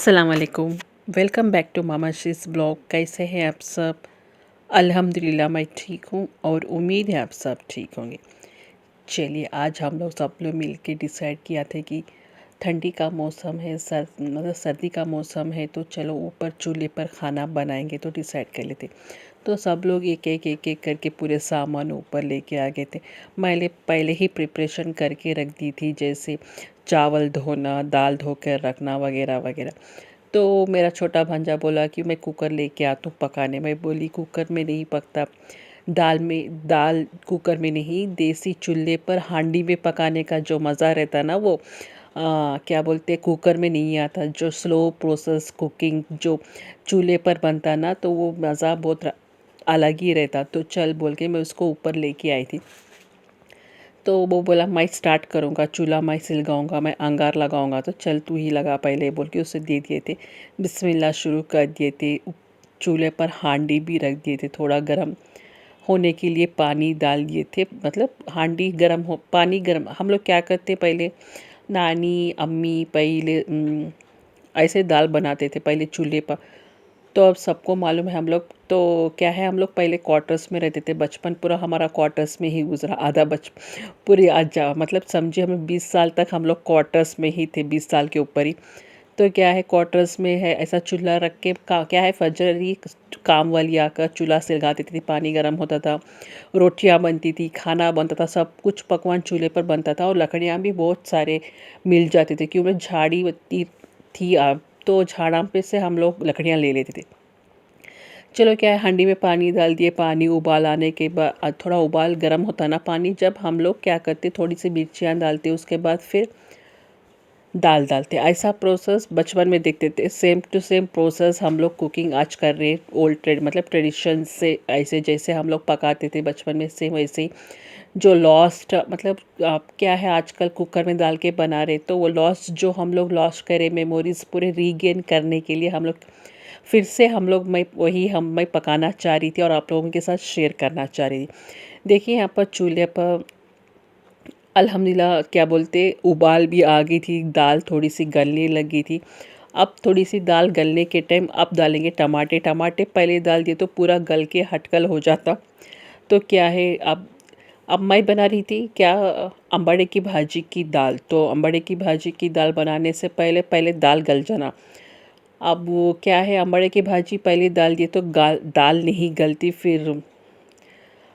अस्सलाम वालेकुम। Welcome back to मामा शीज़ ब्लॉग। कैसे हैं आप सब? अल्हम्दुलिल्लाह मैं ठीक हूँ और उम्मीद है आप सब ठीक होंगे। चलिए आज हम लोग सब लोग मिल के डिसाइड किया था कि ठंडी का मौसम है, मतलब सर्दी का मौसम है, तो चलो ऊपर चूल्हे पर खाना बनाएंगे। तो डिसाइड कर लेते। तो सब लोग एक एक करके पूरे सामान ऊपर लेके आ गए थे। मैंने पहले ही प्रिपरेशन करके रख दी थी, जैसे चावल धोना, दाल धो कर रखना वगैरह वगैरह। तो मेरा छोटा भांजा बोला कि मैं कुकर लेके आता हूँ पकाने। मैं बोली कुकर में नहीं पकता, दाल कुकर में नहीं, देसी चूल्हे पर हांडी में पकाने का जो मज़ा रहता ना, वो क्या बोलते हैं, कुकर में नहीं आता। जो स्लो प्रोसेस कुकिंग जो चूल्हे पर बनता ना, तो वो मज़ा बहुत अलग ही रहता। तो चल बोल के मैं उसको ऊपर लेके आई थी। तो वो बोला मैं स्टार्ट करूँगा, चूल्हा मैं सिलगाऊँगा, मैं अंगार लगाऊँगा। तो चल तू ही लगा पहले बोल के उसे दे दिए थे। बिस्मिल्लाह शुरू कर दिए थे। चूल्हे पर हांडी भी रख दिए थे, थोड़ा गर्म होने के लिए पानी डाल दिए थे। मतलब हांडी गर्म हो, पानी गर्म। हम लोग क्या करते पहले, नानी अम्मी पहले ऐसे दाल बनाते थे पहले चूल्हे पर। तो अब सबको मालूम है, हम लोग तो क्या है, हम लोग पहले क्वार्टर्स में रहते थे। बचपन पूरा हमारा क्वार्टर्स में ही गुजरा, आधा पूरी आज जा मतलब समझिए हमें 20 साल तक हम लोग क्वार्टर्स में ही थे, 20 साल के ऊपर ही। तो क्या है, क्वार्टर्स में है ऐसा चूल्हा रख के क्या है, फजरी काम वाली आकर चूल्हा सिलगाती थी, पानी गर्म होता था, रोटियां बनती थी, खाना बनता था, सब कुछ पकवान चूल्हे पर बनता था। और लकड़ियाँ भी बहुत सारे मिल जाते थे, क्योंकि झाड़ी थी। तो झाड़ा पे से हम लोग लकड़ियाँ ले लेते थे। चलो क्या है, हांडी में पानी डाल दिए। पानी उबाल आने के बाद, थोड़ा उबाल गर्म होता ना पानी, जब हम लोग क्या करते, थोड़ी सी मिर्चियाँ डालते, उसके बाद फिर दाल डालते। ऐसा प्रोसेस बचपन में देखते थे। सेम टू सेम प्रोसेस हम लोग कुकिंग आज कर रहे हैं, ओल्ड मतलब ट्रेडिशन से। ऐसे जैसे हम लोग पकाते थे बचपन में, सेम वैसे ही। जो लॉस्ट मतलब क्या है, आजकल कुकर में डाल के बना रहे, तो वो लॉस्ट जो हम लोग लॉस्ट करें मेमोरीज पूरे रीगेन करने के लिए हम लोग फिर से हम लोग मैं पकाना चाह रही थी और आप लोगों के साथ शेयर करना चाह रही थी। देखिए यहाँ पर चूल्हे पर अल्हम्दुलिल्लाह क्या बोलते, उबाल भी आ गई थी, दाल थोड़ी सी गलने लगी थी। अब थोड़ी सी दाल गलने के टाइम अब डालेंगे टमाटे। टमाटे पहले डाल दिए तो पूरा गल के हटकल हो जाता। तो क्या है, अब मैं बना रही थी क्या, अंबाड़े की भाजी की दाल। तो अंबाड़े की भाजी की दाल बनाने से पहले पहले दाल गल जाना। अब वो क्या है, अंबाड़े की भाजी पहले डाल दिए तो दाल नहीं गलती, फिर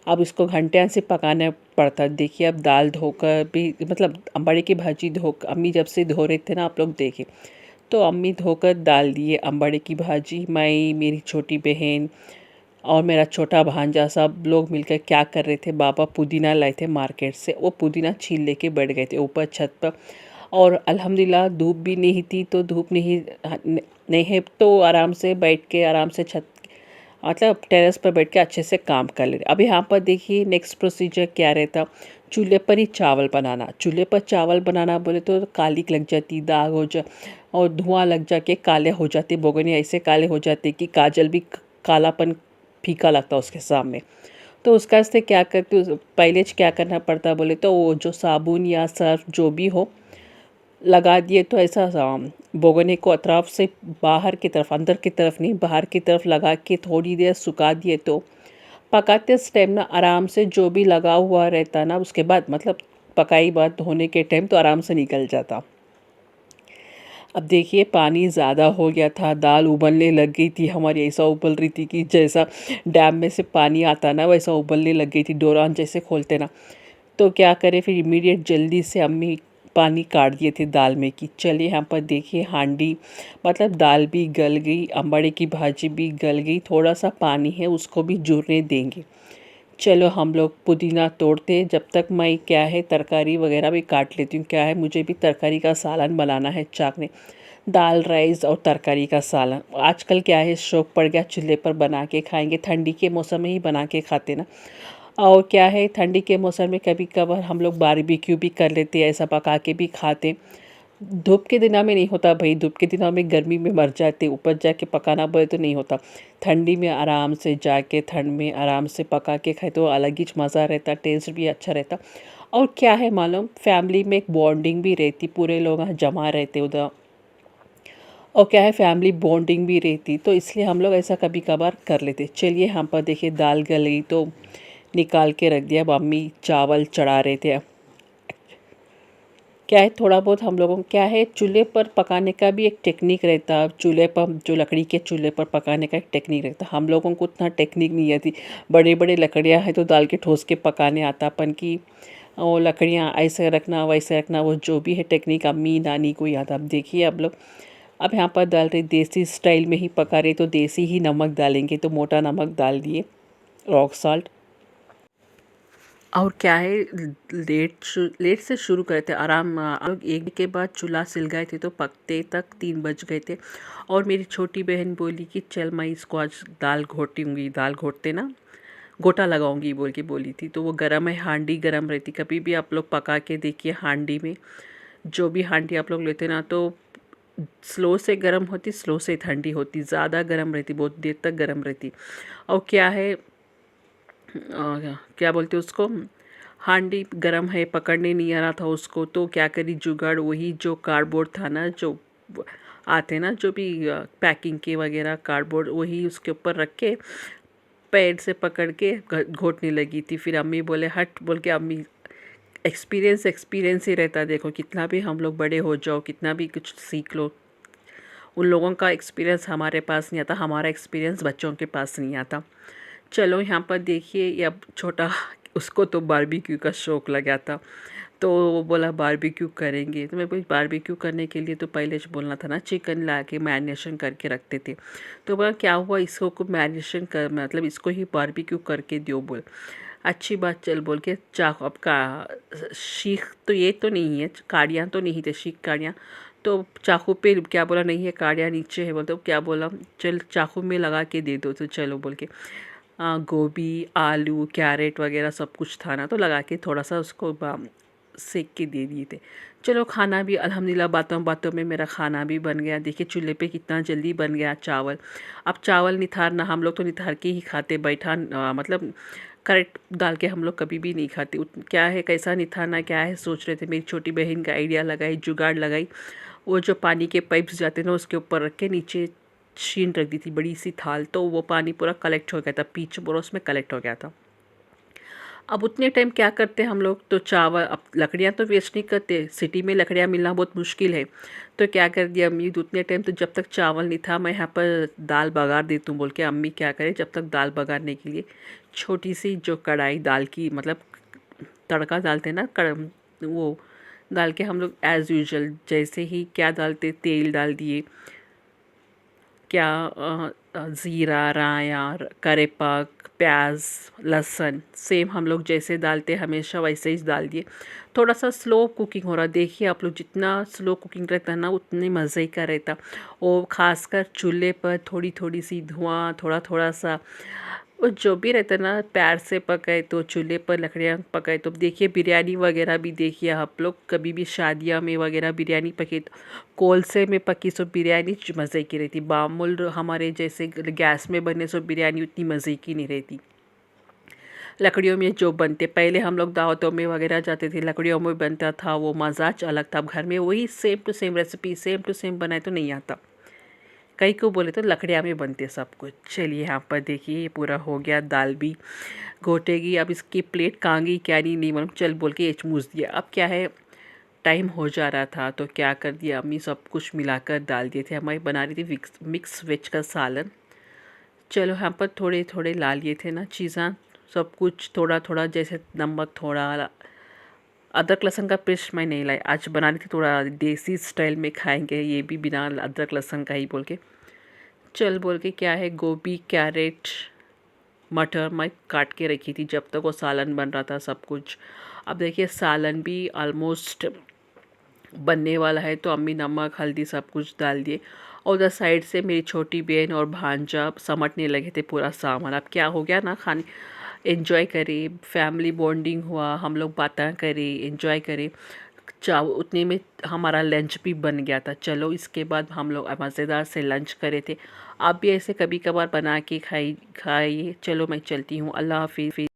अब इसको घंटे से पकाना पड़ता। देखिए अब दाल धोकर भी, मतलब अंबाड़ी की भाजी धो, अम्मी जब से धो रहे थे ना, आप लोग देखें, तो अम्मी धोकर डाल दिए अंबाड़ी की भाजी। मैं, मेरी छोटी बहन और मेरा छोटा भांजा सब लोग मिलकर क्या कर रहे थे, बाबा पुदीना लाए थे मार्केट से, वो पुदीना छील लेके बैठ गए थे ऊपर छत पर। और अल्हम्दुलिल्लाह धूप भी नहीं थी, तो धूप नहीं है, तो आराम से बैठ के आराम से छत, मतलब टेरेस पर बैठ के अच्छे से काम कर ले रहे। अब यहाँ पर देखिए नेक्स्ट प्रोसीजर क्या रहता, चूल्हे पर ही चावल बनाना। चूल्हे पर चावल बनाना बोले तो कालिक लग जाती, दाग हो जा और धुआं लग जाके काले हो जाते, बोगने ऐसे काले हो जाते कि काजल भी कालापन फीका लगता उसके सामने। तो उसका से क्या करते, पहले क्या करना पड़ता बोले तो, वो जो साबुन या सर्फ जो भी हो लगा दिए, तो ऐसा बोगने को अतराफ से बाहर की तरफ, अंदर की तरफ नहीं, बाहर की तरफ लगा के थोड़ी देर सुखा दिए। तो पकाते टाइम ना आराम से जो भी लगा हुआ रहता ना, उसके बाद मतलब पकाई बात धोने के टाइम तो आराम से निकल जाता। अब देखिए पानी ज़्यादा हो गया था, दाल उबलने लग गई थी हमारी, ऐसा उबल रही थी कि जैसा डैम में से पानी आता ना, वैसा उबलने लग गई थी, डोरान जैसे खोलते ना। तो क्या करें फिर, इमीडिएट जल्दी से अम्मी पानी काट दिए थे दाल में कि चलिए यहाँ पर देखिए हांडी, मतलब दाल भी गल गई, अंबाड़े की भाजी भी गल गई, थोड़ा सा पानी है उसको भी जुड़ने देंगे। चलो हम लोग पुदीना तोड़ते हैं, जब तक मैं क्या है तरकारी वगैरह भी काट लेती हूँ। क्या है, मुझे भी तरकारी का सालन बनाना है, चाकने दाल राइस और तरकारी का सालन। आजकल क्या है, शौक पड़ गया चूल्हे पर बना के खाएंगे, ठंडी के मौसम में ही बना के खाते ना। और क्या है, ठंडी के मौसम में कभी कभार हम लोग बारबेक्यू भी कर लेते हैं, ऐसा पका के भी खाते। धूप के दिनों में नहीं होता भाई, धूप के दिनों में गर्मी में मर जाते, ऊपर जाके पकाना बोले तो नहीं होता। ठंडी में आराम से जाके ठंड में आराम से पका के खाए तो अलग ही मज़ा रहता, टेस्ट भी अच्छा रहता। और क्या है मालूम, फैमिली में एक बॉन्डिंग भी रहती, पूरे लोग जमा रहते उधर। और क्या है फैमिली बॉन्डिंग भी रहती, तो इसलिए हम लोग ऐसा कभी कभार कर लेते। चलिए यहाँ पर देखिए दाल गल गई तो निकाल के रख दिया। अब मम्मी चावल चढ़ा रहे थे। क्या है थोड़ा बहुत हम लोगों को क्या है चूल्हे पर पकाने का भी एक टेक्निक रहता है। चूल्हे पर जो लकड़ी के चूल्हे पर पकाने का एक टेक्निक रहता है, हम लोगों को उतना टेक्निक नहीं आती। बड़े बड़े लकड़ियाँ हैं तो दाल के ठोस के पकाने आता अपन की, वो लकड़ियाँ ऐसे रखना वैसे रखना, वो जो भी है टेक्निक अम्मी नानी को याद। अब देखिए अब लोग अब यहाँ पर डाल रहे देसी स्टाइल में ही पका रहे, तो देसी ही नमक डालेंगे, तो मोटा नमक डाल दिए, रॉक साल्ट। और क्या है लेट से शुरू करे थे आराम। लोग एक के बाद चूल्हा सिल गए थे तो पकते तक 3 बज गए थे। और मेरी छोटी बहन बोली कि चल मैं इसको आज दाल घोटूँगी, दाल घोटते ना गोटा लगाऊंगी बोल के बोली थी। तो वो गरम है, हांडी गरम रहती। कभी भी आप लोग पका के देखिए हांडी में, जो भी हांडी आप लोग लेते ना तो स्लो से गर्म होती, स्लो से ठंडी होती, ज़्यादा गर्म रहती, बहुत देर तक गर्म रहती। और क्या है क्या बोलते उसको, हांडी गरम है, पकड़ने नहीं आ रहा था उसको, तो क्या करी जुगाड़, वही जो कार्डबोर्ड था ना, जो आते ना जो भी पैकिंग के वगैरह कार्डबोर्ड, वही उसके ऊपर रख के पैर से पकड़ के घोटने लगी थी। फिर अम्मी बोले हट, बोल के अम्मी एक्सपीरियंस एक्सपीरियंस ही रहता है। देखो कितना भी हम लोग बड़े हो जाओ, कितना भी कुछ सीख लो, उन लोगों का एक्सपीरियंस हमारे पास नहीं आता, हमारा एक्सपीरियंस बच्चों के पास नहीं आता। चलो यहाँ पर देखिए ये अब छोटा उसको तो बारबेक्यू का शौक़ लगा था, तो वो बोला बारबेक्यू करेंगे। तो मैं बोली बारबेक्यू करने के लिए तो पहले जो बोलना था ना चिकन ला के मैरिनेशन करके रखते थे। तो बोला क्या हुआ इसको को मैरिनेशन कर, मतलब इसको ही बारबेक्यू करके दो बोल। अच्छी बात चल बोल के चाकू, अब का शीख तो ये तो नहीं है, काड़ियाँ तो नहीं थे, शीख काड़ियाँ। तो चाकू पे क्या बोला नहीं है काड़ियाँ नीचे है, बोलते क्या बोला चल चाकू में लगा के दे दो, तो चलो बोल के गोभी आलू कैरेट वगैरह सब कुछ था ना, तो लगा के थोड़ा सा उसको सेक के दे दिए थे। चलो खाना भी अल्हम्दुलिल्लाह बातों बातों में मेरा खाना भी बन गया। देखिए चूल्हे पे कितना जल्दी बन गया चावल। अब चावल निथारना, हम लोग तो निथार के ही खाते, बैठा मतलब करेक्ट डाल के हम लोग कभी भी नहीं खाते। क्या है कैसा निथारना क्या है सोच रहे थे। मेरी छोटी बहन का आइडिया लगाई, जुगाड़ लगाई, वो जो पानी के पाइप्स जाते ना उसके ऊपर रख के नीचे शीन रख दी थी बड़ी सी थाल, तो वो पानी पूरा कलेक्ट हो गया था, पीछे पूरा उसमें कलेक्ट हो गया था। अब उतने टाइम क्या करते हम लोग, तो चावल, अब लकड़ियाँ तो वेस्ट नहीं करते, सिटी में लकड़ियाँ मिलना बहुत मुश्किल है। तो क्या कर दिया अम्मी, उतने टाइम तो जब तक चावल नहीं था मैं यहाँ पर दाल बघार देती हूँ बोल के अम्मी क्या करे, जब तक दाल बघारने के लिए छोटी सी जो कढ़ाई दाल की, मतलब तड़का डालते ना वो डाल के हम लोग एज़ यूजुअल जैसे ही क्या डालते, तेल डाल दिए, क्या ज़ीरा राया करेपाक प्याज लहसुन सेम हम लोग जैसे डालते हमेशा वैसे ही डाल दिए। थोड़ा सा स्लो कुकिंग हो रहा, देखिए आप लोग जितना स्लो कुकिंग रहता है ना उतने मज़े का रहता। और ख़ासकर चूल्हे पर थोड़ी थोड़ी सी धुआं, थोड़ा थोड़ा सा वो जो भी रहता है ना, प्यार से पकाए तो चूल्हे पर लकड़ियाँ पकाए तो देखिए बिरयानी वगैरह भी देखिए आप लोग, कभी भी शादियाँ में वगैरह बिरयानी पके तो कोलसे में पकी सो बिरयानी मज़े की रहती। मामूल हमारे जैसे गैस में बने सो बिरयानी उतनी मज़े की नहीं रहती। लकड़ियों में जो बनते, पहले हम लोग दावतों में वगैरह जाते थे लकड़ियों में बनता था, वो मज़ाज अलग था। अब घर में वही same to same recipe same to same बनाए तो नहीं आता। कई को बोले तो लकड़ियाँ में बनते सब कुछ। चलिए यहाँ पर देखिए ये पूरा हो गया, दाल भी घोटेगी। अब इसकी प्लेट कहाँ गई क्या नहीं मालूम, चल बोल के एचमूस दिया। अब क्या है टाइम हो जा रहा था तो क्या कर दिया अम्मी, सब कुछ मिलाकर डाल दिए थे। हमारी बना रही थी मिक्स वेज का सालन। चलो यहाँ पर थोड़े थोड़े ला लिए थे ना चीज़ा, सब कुछ थोड़ा थोड़ा, जैसे नमक थोड़ा, अदरक लहसुन का पेस्ट मैं नहीं लाई, आज बना रही थी थोड़ा देसी स्टाइल में खाएंगे ये भी बिना अदरक लहसुन का ही बोल के। चल बोल के क्या है गोभी कैरेट मटर मैं काट के रखी थी जब तक वो सालन बन रहा था सब कुछ। अब देखिए सालन भी ऑलमोस्ट बनने वाला है, तो अम्मी नमक हल्दी सब कुछ डाल दिए। और उधर साइड से मेरी छोटी बहन और भांजा समटने लगे थे पूरा सामान। अब क्या हो गया ना, खाने एंजॉय करे, फैमिली बॉन्डिंग हुआ, हम लोग बातें करें एंजॉय करें। चाव उतने में हमारा लंच भी बन गया था। चलो इसके बाद हम लोग मज़ेदार से लंच करे थे। आप भी ऐसे कभी कभार बना के खाइए। चलो मैं चलती हूँ, अल्लाह हाफिज़।